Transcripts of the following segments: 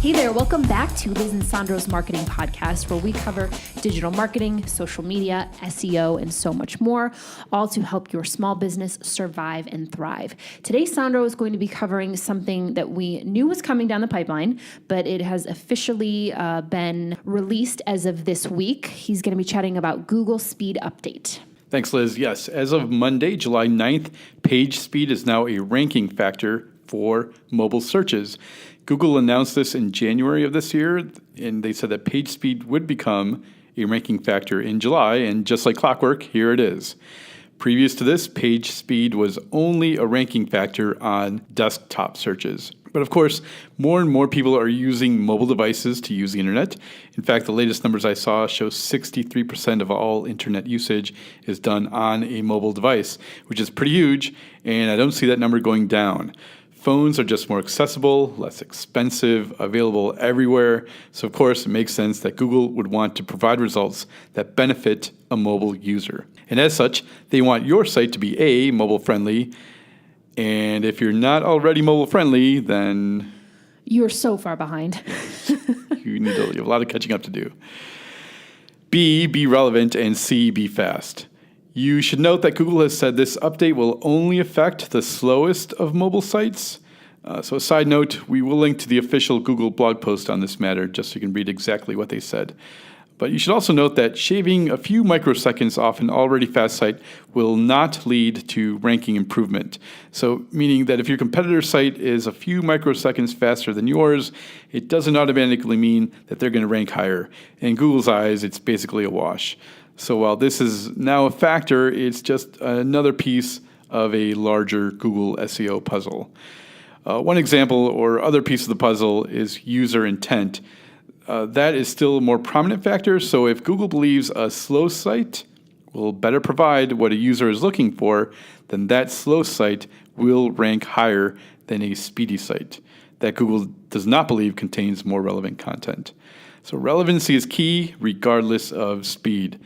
Hey there, welcome back to Liz and Sandro's Marketing Podcast, where we cover digital marketing, social media, SEO, and so much more, all to help your small business survive and thrive. Today, Sandro is going to be covering something that we knew was coming down the pipeline, but it has officially been released as of this week. He's going to be chatting about Google Speed Update. Thanks, Liz. Yes, as of Monday, July 9th, page speed is now a ranking factor for mobile searches. Google announced this in January of this year, and they said that page speed would become a ranking factor in July, and just like clockwork, here it is. Previous to this, page speed was only a ranking factor on desktop searches. But of course, more and more people are using mobile devices to use the internet. In fact, the latest numbers I saw show 63% of all internet usage is done on a mobile device, which is pretty huge, and I don't see that number going down. Phones are just more accessible, less expensive, available everywhere. So of course, it makes sense that Google would want to provide results that benefit a mobile user. And as such, they want your site to be mobile friendly. And if you're not already mobile friendly, then you're so far behind. you have a lot of catching up to do. B, be relevant, and C, be fast. You should note that Google has said this update will only affect the slowest of mobile sites. So a side note, we will link to the official Google blog post on this matter just so you can read exactly what they said. But you should also note that shaving a few microseconds off an already fast site will not lead to ranking improvement. So meaning that if your competitor's site is a few microseconds faster than yours, it doesn't automatically mean that they're going to rank higher. In Google's eyes, it's basically a wash. So while this is now a factor, it's just another piece of a larger Google SEO puzzle. One example or other piece of the puzzle is user intent. That is still a more prominent factor. So if Google believes a slow site will better provide what a user is looking for, then that slow site will rank higher than a speedy site that Google does not believe contains more relevant content. So relevancy is key regardless of speed.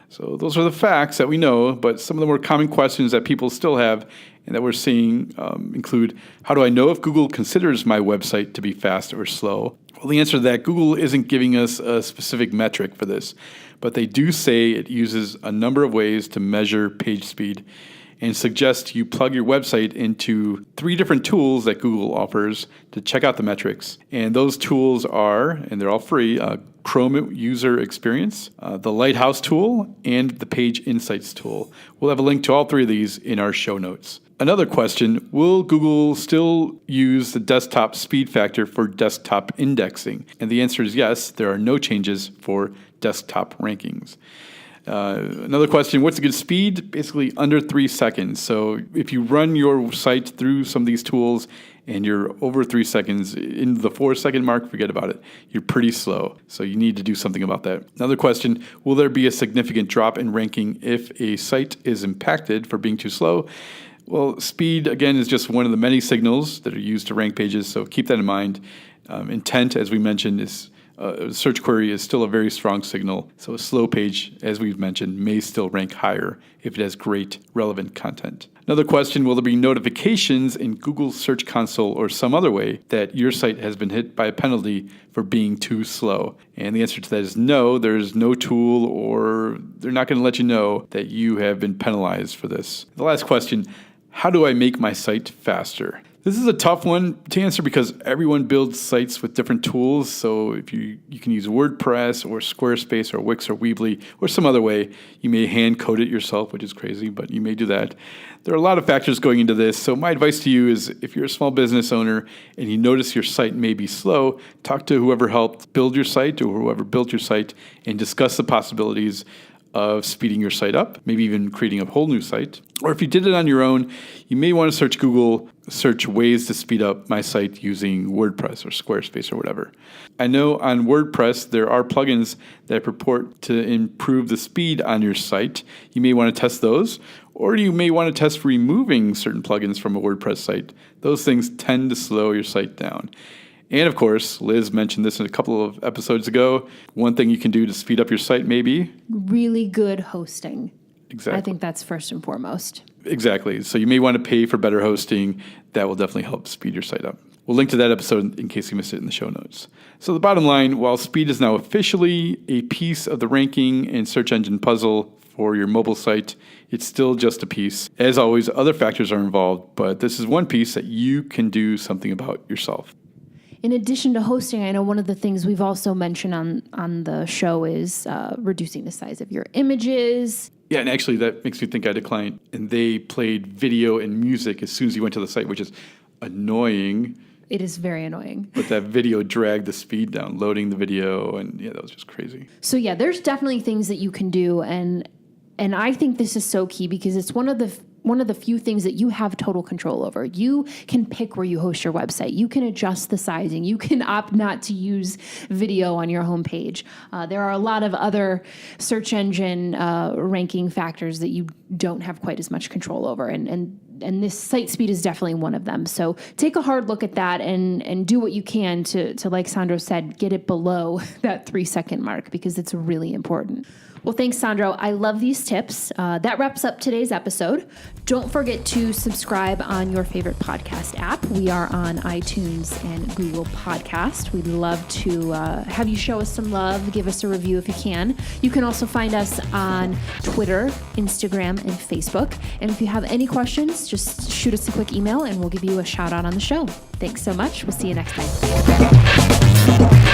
So those are the facts that we know, but some of the more common questions that people still have and that we're seeing include, how do I know if Google considers my website to be fast or slow? Well, the answer to that, Google isn't giving us a specific metric for this, but they do say it uses a number of ways to measure page speed and suggest you plug your website into 3 different tools that Google offers to check out the metrics. And those tools are, and they're all free, Chrome User Experience, the Lighthouse tool, and the Page Insights tool. We'll have a link to all 3 of these in our show notes. Another question, will Google still use the desktop speed factor for desktop indexing? And the answer is yes, there are no changes for desktop rankings. Another question, what's a good speed? Basically under 3 seconds. So if you run your site through some of these tools and you're over 3 seconds, in the 4-second mark, forget about it. You're pretty slow. So you need to do something about that. Another question, will there be a significant drop in ranking if a site is impacted for being too slow? Well, speed, again, is just one of the many signals that are used to rank pages, so keep that in mind. Intent, as we mentioned, is a search query is still a very strong signal. So a slow page, as we've mentioned, may still rank higher if it has great relevant content. Another question, will there be notifications in Google Search Console or some other way that your site has been hit by a penalty for being too slow? And the answer to that is no, there's no tool or they're not going to let you know that you have been penalized for this. The last question, how do I make my site faster? This is a tough one to answer because everyone builds sites with different tools. So if you can use WordPress or Squarespace or Wix or Weebly or some other way. You may hand code it yourself, which is crazy, but you may do that. There are a lot of factors going into this. So my advice to you is if you're a small business owner and you notice your site may be slow, talk to whoever helped build your site or whoever built your site and discuss the possibilities of speeding your site up, maybe even creating a whole new site. Or if you did it on your own, you may want to search ways to speed up my site using WordPress or Squarespace or whatever. I know on WordPress, there are plugins that purport to improve the speed on your site. You may want to test those, or you may want to test removing certain plugins from a WordPress site. Those things tend to slow your site down. And of course, Liz mentioned this in a couple of episodes ago. One thing you can do to speed up your site maybe really good hosting. Exactly. I think that's first and foremost. Exactly. So you may want to pay for better hosting. That will definitely help speed your site up. We'll link to that episode in case you missed it in the show notes. So the bottom line, while speed is now officially a piece of the ranking and search engine puzzle for your mobile site, it's still just a piece. As always, other factors are involved, but this is one piece that you can do something about yourself. In addition to hosting, I know one of the things we've also mentioned on the show is reducing the size of your images. Yeah, and actually that makes me think I had a client, and they played video and music as soon as you went to the site, which is annoying. It is very annoying. But that video dragged the speed down, loading the video, and yeah, that was just crazy. So yeah, there's definitely things that you can do, and I think this is so key because it's one of the few things that you have total control over. You can pick where you host your website. You can adjust the sizing. You can opt not to use video on your homepage. There are a lot of other search engine ranking factors that you don't have quite as much control over, and this site speed is definitely one of them. So take a hard look at that and do what you can to like Sandro said, get it below that 3-second mark because it's really important. Well, thanks, Sandro. I love these tips. That wraps up today's episode. Don't forget to subscribe on your favorite podcast app. We are on iTunes and Google Podcast. We'd love to have you show us some love. Give us a review if you can. You can also find us on Twitter, Instagram, and Facebook. And if you have any questions, just shoot us a quick email and we'll give you a shout out on the show. Thanks so much. We'll see you next time.